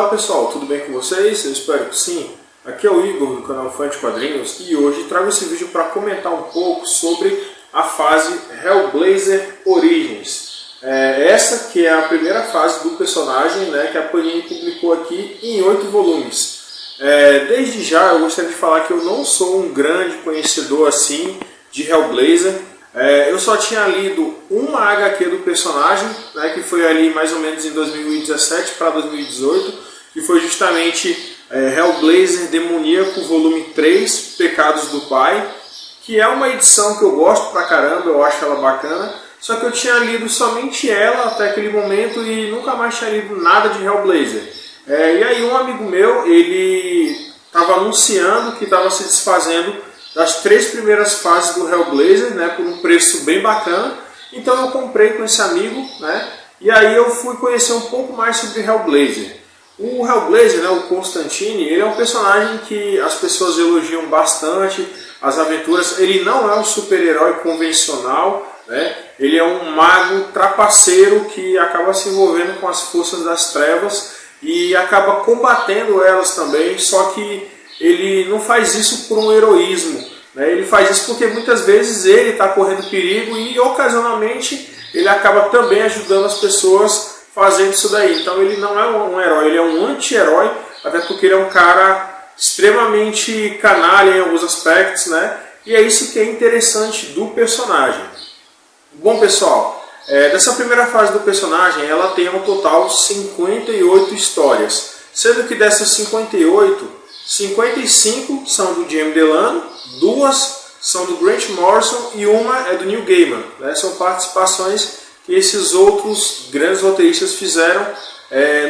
Olá pessoal, tudo bem com vocês? Eu espero que sim. Aqui é o Igor do canal Fã de Quadrinhos e hoje trago esse vídeo para comentar um pouco sobre a fase Hellblazer Origins. Essa que é a primeira fase do personagem, né, que a Panini publicou aqui em 8 volumes. Desde já eu gostaria de falar que eu não sou um grande conhecedor assim de Hellblazer. Eu só tinha lido uma HQ do personagem, né, que foi ali mais ou menos em 2017 para 2018, que foi justamente Hellblazer Demoníaco volume 3, Pecados do Pai, que é uma edição que eu gosto pra caramba, eu acho ela bacana, só que eu tinha lido somente ela até aquele momento e nunca mais tinha lido nada de Hellblazer. E aí um amigo meu, ele estava anunciando que estava se desfazendo das 3 primeiras fases do Hellblazer, né, por um preço bem bacana. Então eu comprei com esse amigo, né, e aí eu fui conhecer um pouco mais sobre Hellblazer. O Hellblazer, né, o Constantine, ele é um personagem que as pessoas elogiam bastante as aventuras. Ele não é um super-herói convencional, né, ele é um mago trapaceiro que acaba se envolvendo com as forças das trevas e acaba combatendo elas também, só que ele não faz isso por um heroísmo, né? Ele faz isso porque muitas vezes ele está correndo perigo e ocasionalmente ele acaba também ajudando as pessoas fazendo isso daí. Então ele não é um herói, ele é um anti-herói, até porque ele é um cara extremamente canalha em alguns aspectos, né? E é isso que é interessante do personagem. Bom pessoal, dessa primeira fase do personagem ela tem um total 58 histórias, sendo que dessas 58, 55 são do Jim Delano, 2 são do Grant Morrison e uma é do Neil Gaiman, né? São participações que esses outros grandes roteiristas fizeram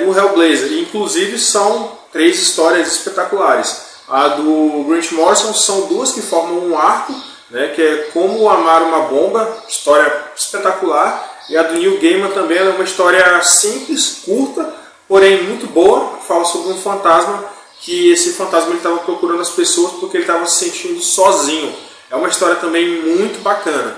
no Hellblazer. Inclusive são 3 histórias espetaculares. A do Grant Morrison são 2 que formam um arco, né? Que é Como Amar uma Bomba, história espetacular. E a do Neil Gaiman também é uma história simples, curta, porém muito boa, que fala sobre um fantasma, que esse fantasma estava procurando as pessoas porque ele estava se sentindo sozinho. É uma história também muito bacana.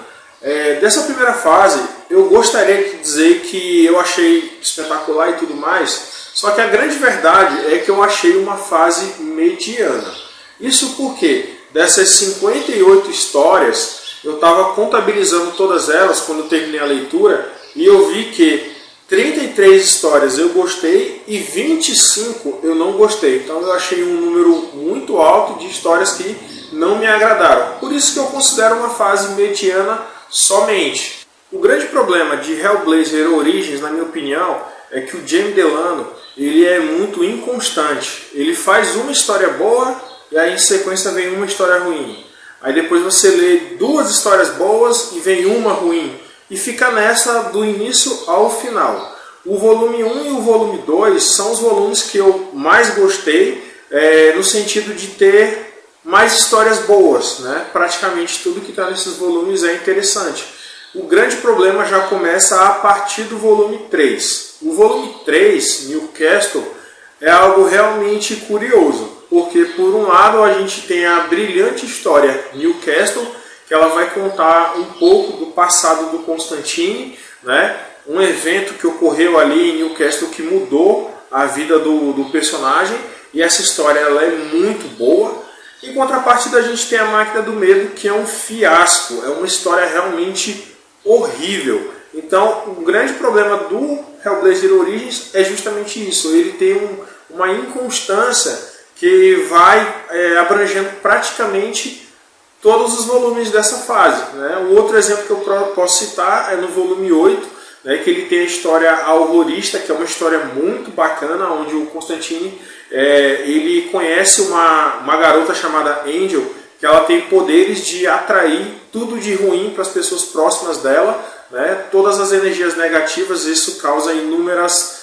Dessa primeira fase, eu gostaria de dizer que eu achei espetacular e tudo mais, só que a grande verdade é que eu achei uma fase mediana. Isso porque dessas 58 histórias, eu estava contabilizando todas elas quando eu terminei a leitura e eu vi que 33 histórias eu gostei e 25 eu não gostei. Então eu achei um número muito alto de histórias que não me agradaram. Por isso que eu considero uma fase mediana somente. O grande problema de Hellblazer Origins, na minha opinião, é que o Jim Delano ele é muito inconstante. Ele faz uma história boa e aí em sequência vem uma história ruim. Aí depois você lê 2 histórias boas e vem uma ruim. E fica nessa do início ao final. O volume 1 e o volume 2 são os volumes que eu mais gostei, no sentido de ter mais histórias boas, né? Praticamente tudo que está nesses volumes é interessante. O grande problema já começa a partir do volume 3. O volume 3, Newcastle, é algo realmente curioso, porque por um lado a gente tem a brilhante história Newcastle, que ela vai contar um pouco do passado do Constantine, né? Um evento que ocorreu ali em Newcastle que mudou a vida do personagem, e essa história ela é muito boa. Em contrapartida a gente tem a Máquina do Medo, que é um fiasco, é uma história realmente horrível. Então o grande problema do Hellblazer Origins é justamente isso, ele tem uma inconstância que vai abrangendo praticamente todos os volumes dessa fase, né? Um outro exemplo que eu posso citar é no volume 8, né, que ele tem a história Alvorista, que é uma história muito bacana, onde o Constantine ele conhece uma garota chamada Angel, que ela tem poderes de atrair tudo de ruim para as pessoas próximas dela, né? Todas as energias negativas, isso causa inúmeras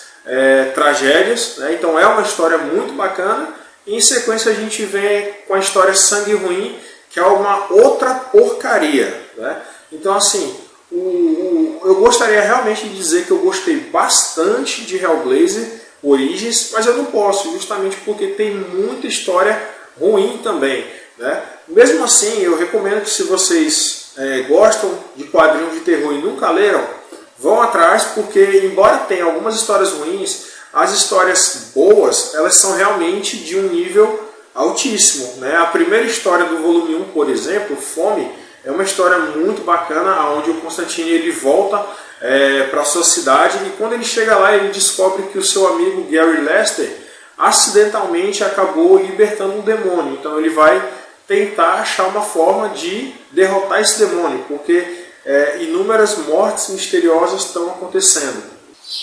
tragédias, né? Então é uma história muito bacana. E em sequência a gente vem com a história Sangue Ruim, que é uma outra porcaria, né? Então assim, eu gostaria realmente de dizer que eu gostei bastante de Hellblazer Origins, mas eu não posso, justamente porque tem muita história ruim também, né? Mesmo assim, eu recomendo que se vocês gostam de quadrinhos de terror e nunca leram, vão atrás, porque embora tenha algumas histórias ruins, as histórias boas, elas são realmente de um nível altíssimo, né? A primeira história do volume 1, por exemplo, Fome, é uma história muito bacana, onde o Constantine ele volta para sua cidade, e quando ele chega lá ele descobre que o seu amigo Gary Lester acidentalmente acabou libertando um demônio. Então ele vai tentar achar uma forma de derrotar esse demônio, porque inúmeras mortes misteriosas estão acontecendo.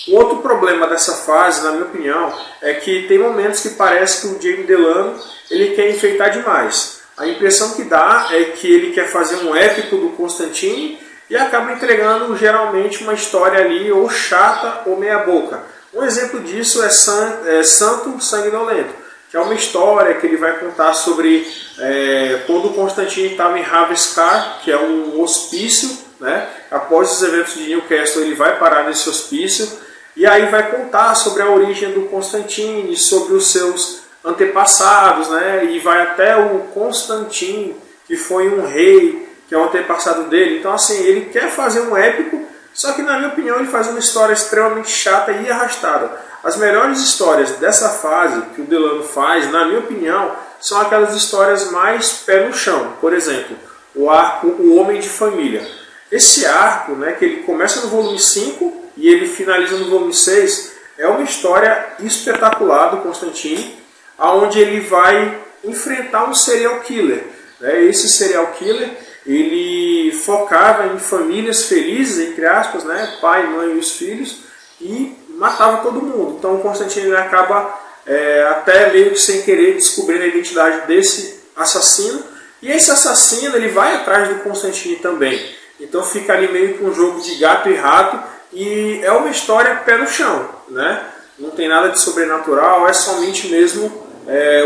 O outro problema dessa fase, na minha opinião, é que tem momentos que parece que o Jaime Delano ele quer enfeitar demais. A impressão que dá é que ele quer fazer um épico do Constantine e acaba entregando geralmente uma história ali ou chata ou meia boca. Um exemplo disso é Santo Sanguinolento, que é uma história que ele vai contar sobre quando o Constantine estava em Ravenscar, que é um hospício, né? Após os eventos de Newcastle ele vai parar nesse hospício, e aí vai contar sobre a origem do Constantine, sobre os seus antepassados, né? E vai até o Constantine, que foi um rei, que é o antepassado dele. Então assim, ele quer fazer um épico, só que na minha opinião ele faz uma história extremamente chata e arrastada. As melhores histórias dessa fase que o Delano faz, na minha opinião, são aquelas histórias mais pé no chão. Por exemplo, o arco O Homem de Família. Esse arco, né, que ele começa no volume 5 e ele finaliza no volume 6, é uma história espetacular do Constantine, onde ele vai enfrentar um serial killer. Esse serial killer ele focava em famílias felizes, entre aspas, né, pai, mãe e os filhos, e matava todo mundo. Então o Constantine ele acaba até meio que sem querer descobrindo a identidade desse assassino, e esse assassino ele vai atrás do Constantine também. Então fica ali meio que um jogo de gato e rato, e é uma história pé no chão, né? Não tem nada de sobrenatural, é somente mesmo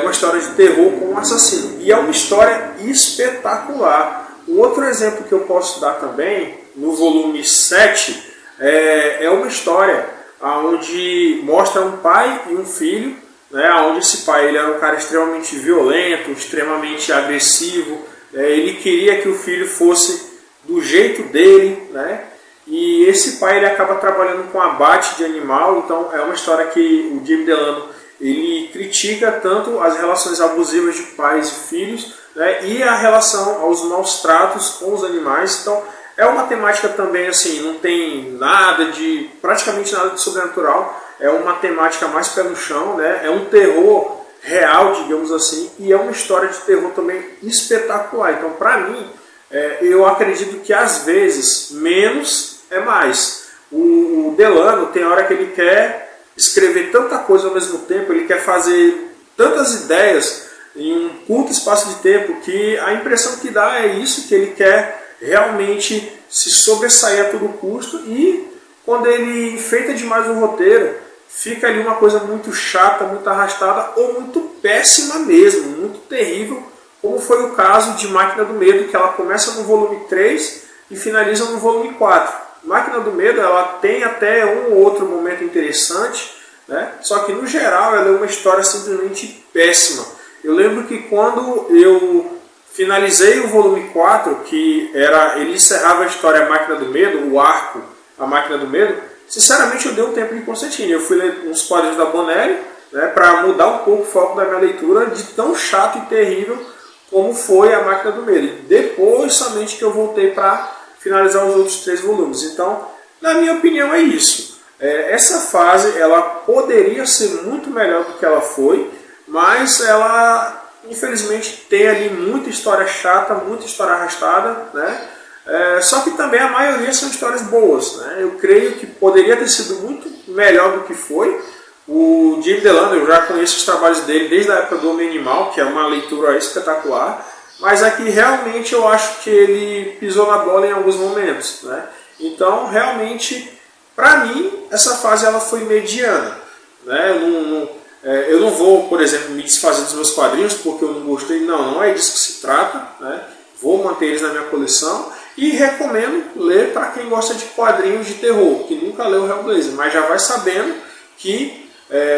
uma história de terror com um assassino. E é uma história espetacular. Um outro exemplo que eu posso dar também, no volume 7, é uma história onde mostra um pai e um filho, né, onde esse pai ele era um cara extremamente violento, extremamente agressivo, ele queria que o filho fosse do jeito dele, né, e esse pai ele acaba trabalhando com abate de animal. Então é uma história que o Jaime Delano ele critica tanto as relações abusivas de pais e filhos, né, e a relação aos maus tratos com os animais. Então é uma temática também assim, não tem praticamente nada de sobrenatural, é uma temática mais pé no chão, né, é um terror real, digamos assim, e é uma história de terror também espetacular. Então para mim, eu acredito que às vezes menos é mais. O Delano tem hora que ele quer escrever tanta coisa ao mesmo tempo, ele quer fazer tantas ideias em um curto espaço de tempo, que a impressão que dá é isso, que ele quer realmente se sobressair a todo custo, e quando ele enfeita demais o roteiro, fica ali uma coisa muito chata, muito arrastada, ou muito péssima mesmo, muito terrível, como foi o caso de Máquina do Medo, que ela começa no volume 3 e finaliza no volume 4. Máquina do Medo ela tem até um ou outro momento interessante, né? Só que no geral ela é uma história simplesmente péssima. Eu lembro que quando eu finalizei o volume 4, que ele encerrava a história A Máquina do Medo, o arco A Máquina do Medo, sinceramente eu dei um tempo de Constantine. Eu fui ler uns quadrinhos da Bonelli, né, para mudar um pouco o foco da minha leitura, de tão chato e terrível como foi A Máquina do Medo. Depois somente que eu voltei para finalizar os outros 3 volumes. Então, na minha opinião, é isso. Essa fase ela poderia ser muito melhor do que ela foi, mas ela, infelizmente, tem ali muita história chata, muita história arrastada, né? Só que também a maioria são histórias boas, né? Eu creio que poderia ter sido muito melhor do que foi. O Jaime Delano, eu já conheço os trabalhos dele desde a época do Homem Animal, que é uma leitura espetacular, mas aqui realmente eu acho que ele pisou na bola em alguns momentos, né? Então, realmente, para mim, essa fase ela foi mediana, né? Eu não vou, por exemplo, me desfazer dos meus quadrinhos porque eu não gostei, não é disso que se trata, né? Vou manter eles na minha coleção e recomendo ler para quem gosta de quadrinhos de terror, que nunca leu Hellblazer, mas já vai sabendo que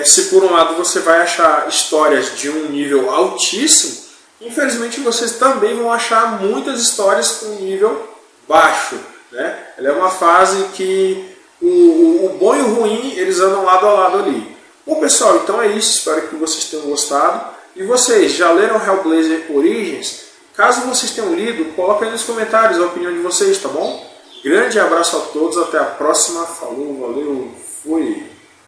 se por um lado você vai achar histórias de um nível altíssimo, infelizmente vocês também vão achar muitas histórias com nível baixo, né? Ela é uma fase que o bom e o ruim eles andam lado a lado ali. Bom pessoal, então é isso, espero que vocês tenham gostado. E vocês, já leram Hellblazer Origins? Caso vocês tenham lido, coloquem aí nos comentários a opinião de vocês, tá bom? Grande abraço a todos, até a próxima, falou, valeu, fui!